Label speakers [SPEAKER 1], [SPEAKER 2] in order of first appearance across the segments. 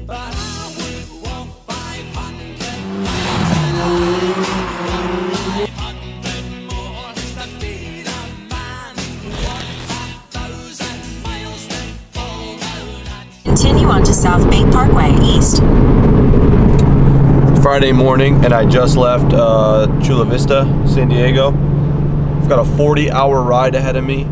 [SPEAKER 1] but I would walk 500 more to be the man. 1,000 miles to follow.
[SPEAKER 2] Continue on to South Bay Parkway East.
[SPEAKER 3] It's Friday morning and I just left Chula Vista, San Diego. I've got a 40-hour ride ahead of me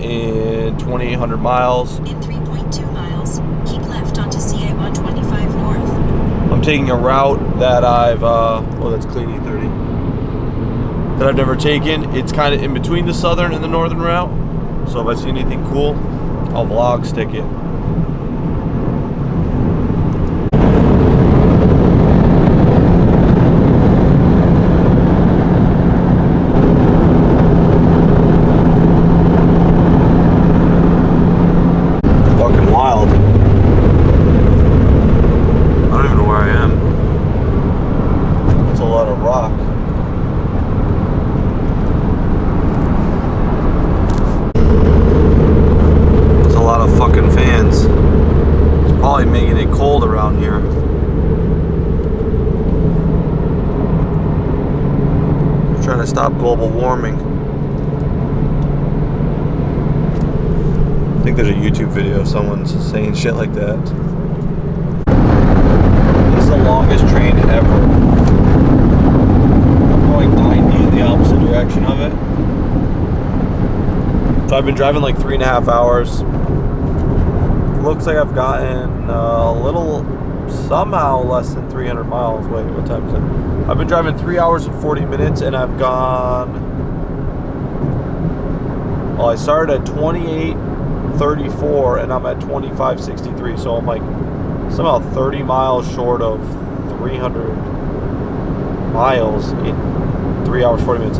[SPEAKER 3] in 2,800 miles.
[SPEAKER 2] In 3.2 miles, keep left onto CA 125 North.
[SPEAKER 3] I'm taking a route that I've, oh, that's clean E30, that I've never taken. It's kind of in between the southern and the northern route. So if I see anything cool, I'll vlog stick it. Fucking wild. I don't even know where I am. It's a lot of rock. It's a lot of fucking fans. It's probably making it cold around here. I'm trying to stop global warming. I think there's a YouTube video of someone's saying shit like that. This is the longest train ever. I'm going 90 in the opposite direction of it. So I've been driving like 3.5 hours. Looks like I've gotten a little, somehow less than 300 miles. Wait, what time is it? I've been driving 3 hours and 40 minutes and I've gone, well, I started at 28:34 and I'm at 25:63, so I'm like somehow 30 miles short of 300 miles in 3 hours 40 minutes.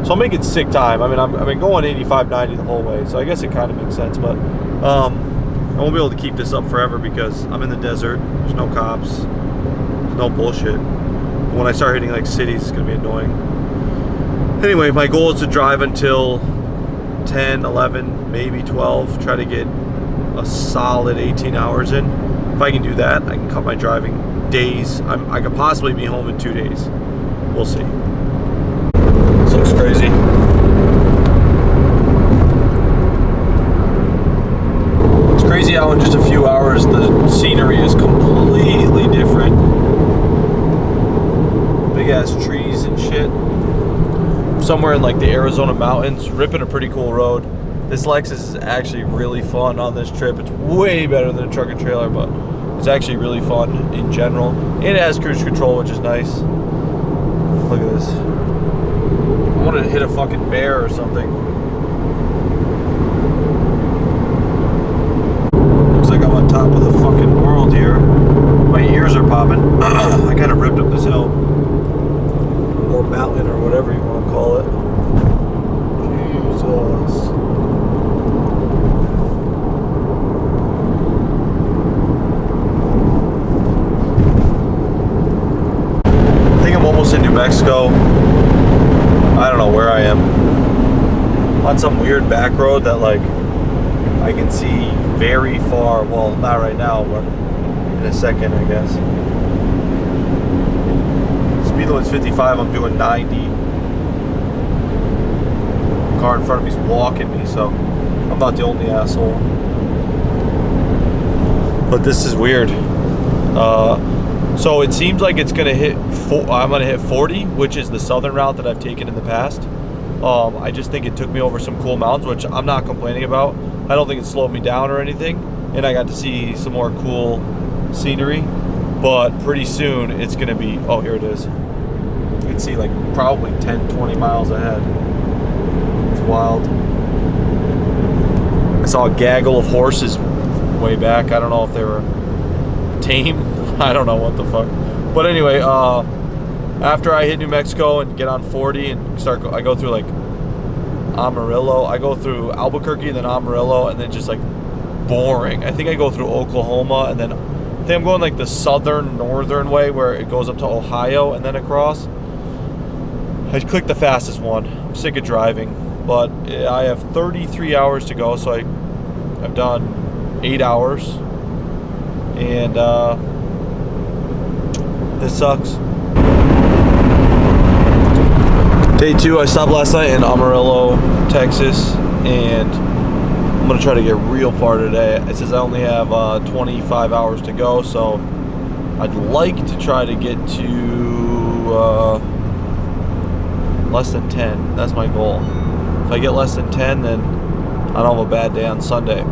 [SPEAKER 3] So I'm making sick time. I mean, I've been going 85, 90 the whole way, so I guess it kind of makes sense, but I won't be able to keep this up forever because I'm in the desert. There's no cops. There's no bullshit. When I start hitting like cities, it's gonna be annoying. Anyway, my goal is to drive until 10, 11, maybe 12, try to get a solid 18 hours in. If I can do that, I can cut my driving days. I could possibly be home in 2 days. We'll see. This looks crazy. It's crazy how in just a few hours the scenery is completely different. Big ass trees and shit. Somewhere in like the Arizona mountains, ripping a pretty cool road. This Lexus is actually really fun on this trip. It's way better than a truck and trailer, but it's actually really fun in general. And it has cruise control, which is nice. Look at this. I want to hit a fucking bear or something. Looks like I'm on top of the fucking world here. My ears are popping. I kind of ripped up this hill. Or mountain or whatever you want to call it. Jesus. I think I'm almost in New Mexico. I don't know where I am. On some weird back road that like I can see very far. Well, not right now, but in a second, I guess. Speed limit's 55, I'm doing 90. The car in front of me is walking me, so I'm not the only asshole. But this is weird. So it seems like it's gonna hit, I'm gonna hit 40, which is the southern route that I've taken in the past. I just think it took me over some cool mountains, which I'm not complaining about. I don't think it slowed me down or anything. And I got to see some more cool scenery. But pretty soon it's gonna be, oh, here it is. You can see like probably 10, 20 miles ahead. It's wild. I saw a gaggle of horses way back. I don't know if they were tame. I don't know what the fuck. But anyway, after I hit New Mexico and get on 40 and I go through like Amarillo. I go through Albuquerque and then Amarillo and then just like boring. I think I go through Oklahoma and then I think I'm going like the northern way where it goes up to Ohio and then across. I clicked the fastest one. I'm sick of driving, but I have 33 hours to go, so I've done 8 hours. and this sucks. Day 2, I stopped last night in Amarillo, Texas, and I'm gonna try to get real far today. It says I only have 25 hours to go, so I'd like to try to get to less than 10. That's my goal. If I get less than 10, then I don't have a bad day on Sunday.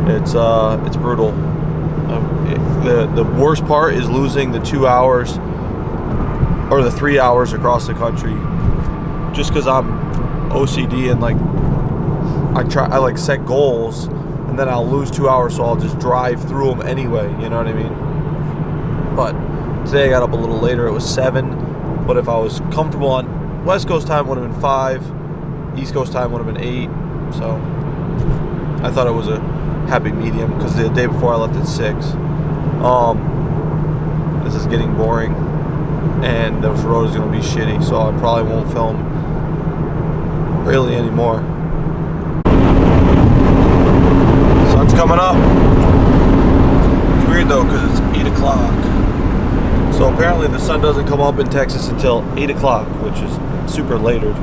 [SPEAKER 3] It's brutal. The worst part is losing the 2 hours or the 3 hours across the country, just because I'm OCD and like I like set goals, and then I'll lose 2 hours, so I'll just drive through them anyway. You know what I mean? But today I got up a little later. It was 7. But if I was comfortable on West Coast time, it would have been 5. East Coast time would have been 8. So I thought it was a happy medium, because the day before I left at 6. This is getting boring, and this road is going to be shitty, so I probably won't film really anymore. Sun's coming up. It's weird though, because it's 8 o'clock. So apparently the sun doesn't come up in Texas until 8 o'clock, which is super later.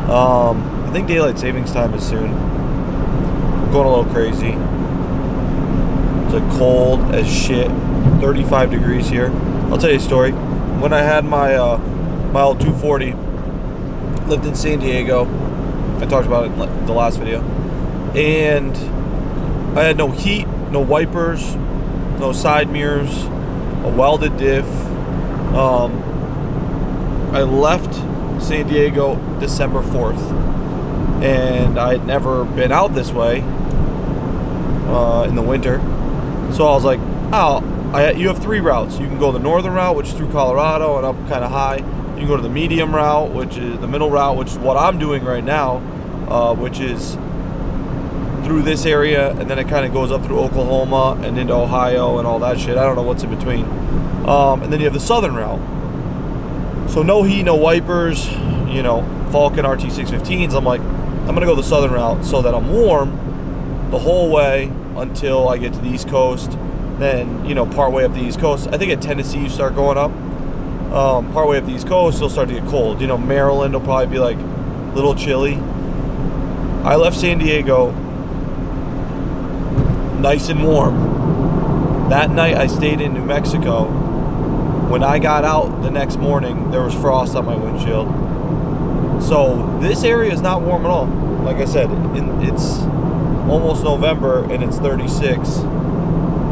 [SPEAKER 3] I think daylight savings time is soon. I'm going a little crazy. It's like cold as shit. 35 degrees here. I'll tell you a story. When I had my my old 240, lived in San Diego. I talked about it in the last video. And I had no heat, no wipers, no side mirrors, a welded diff. I left San Diego December 4th, and I had never been out this way in the winter. So I was like, oh, you have 3 routes. You can go the northern route, which is through Colorado and up kind of high. You can go to the medium route, which is the middle route, which is what I'm doing right now, which is through this area, and then it kind of goes up through Oklahoma and into Ohio and all that shit. I don't know what's in between. And then you have the southern route. So no heat, no wipers, you know, Falcon RT615s. I'm like, I'm going to go the southern route so that I'm warm the whole way until I get to the East Coast. Then, you know, part way up the East Coast. I think at Tennessee you start going up. Part way up the East Coast, it'll start to get cold. You know, Maryland will probably be like a little chilly. I left San Diego nice and warm. That night I stayed in New Mexico. When I got out the next morning, there was frost on my windshield. So this area is not warm at all. Like I said, it's almost November and it's 36.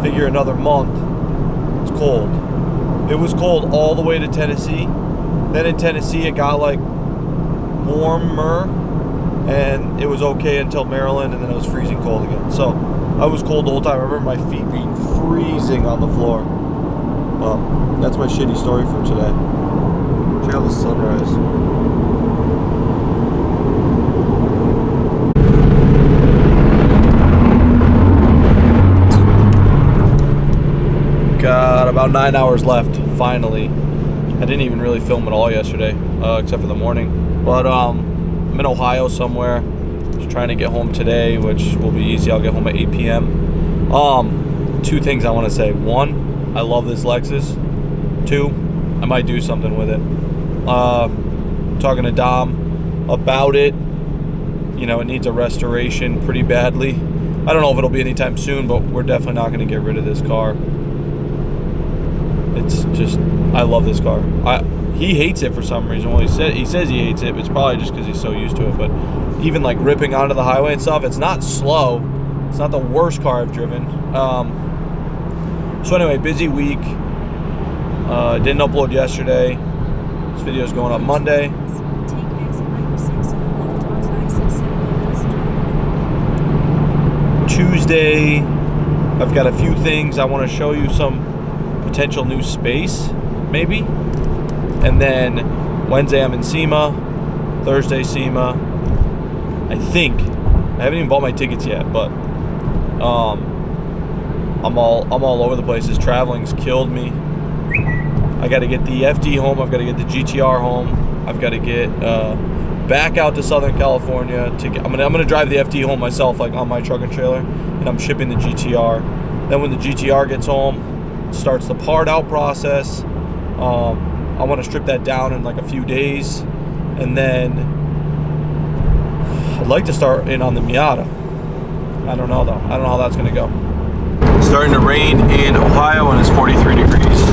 [SPEAKER 3] Figure another month, it's cold. It was cold all the way to Tennessee. Then in Tennessee it got like warmer, and it was okay until Maryland, and then it was freezing cold again. So I was cold the whole time. I remember my feet being freezing on the floor. Well, that's my shitty story for today. Check out the sunrise. Got about 9 hours left, finally. I didn't even really film at all yesterday, except for the morning. But I'm in Ohio somewhere. Just trying to get home today, which will be easy. I'll get home at 8 p.m. 2 things I want to say. 1, I love this Lexus. 2, I might do something with it. Talking to Dom about it. You know, it needs a restoration pretty badly. I don't know if it'll be anytime soon, but we're definitely not going to get rid of this car. It's just, I love this car. He hates it for some reason. Well, he says he hates it, but it's probably just because he's so used to it. But even like ripping onto the highway and stuff, it's not slow. It's not the worst car I've driven. So anyway, busy week. Didn't upload yesterday. This video is going up Monday. Tuesday, I've got a few things. I want to show you some potential new space, maybe. And then Wednesday I'm in SEMA, Thursday SEMA. I think I haven't even bought my tickets yet, but I'm all over the place. This traveling's killed me. I got to get the FD home. I've got to get the GTR home. I've got to get back out to Southern California to get. I'm gonna drive the FT home myself, like on my truck and trailer, and I'm shipping the GTR. Then when the GTR gets home, it starts the part out process. I want to strip that down in like a few days, and then I'd like to start in on the Miata. I don't know though. I don't know how that's gonna go. It's starting to rain in Ohio, and it's 43 degrees.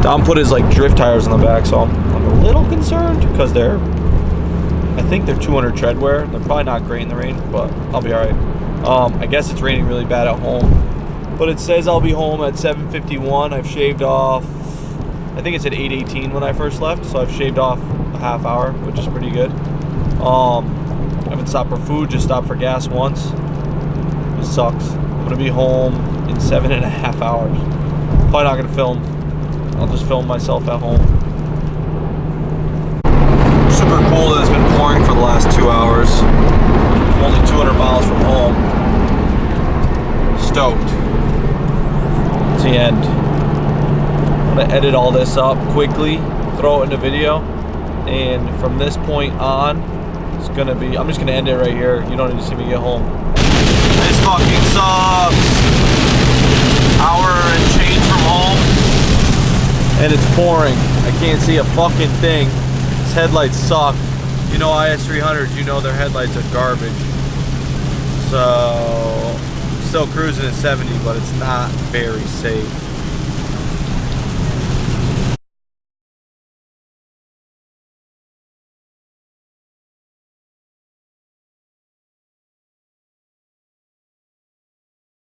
[SPEAKER 3] Dom put his like drift tires on the back, so I'm a little concerned because I think they're 200 tread wear. They're probably not great in the rain, but I'll be all right. I guess it's raining really bad at home, but it says I'll be home at 7:51. I've shaved off. I think it said 8:18 when I first left, so I've shaved off a half hour, which is pretty good. I haven't stopped for food, just stopped for gas once. It sucks. I'm gonna be home in 7.5 hours. Probably not gonna film. I'll just film myself at home. Super cool that it's been pouring for the last 2 hours. I'm only 200 miles from home. Stoked. It's the end. I'm gonna edit all this up quickly, throw it into video, and from this point on, it's gonna be, I'm just gonna end it right here. You don't need to see me get home. This fucking sucks. Hour and change from home, and it's pouring. I can't see a fucking thing. These headlights suck. You know IS300s, you know their headlights are garbage. So, I'm still cruising at 70, but it's not very safe.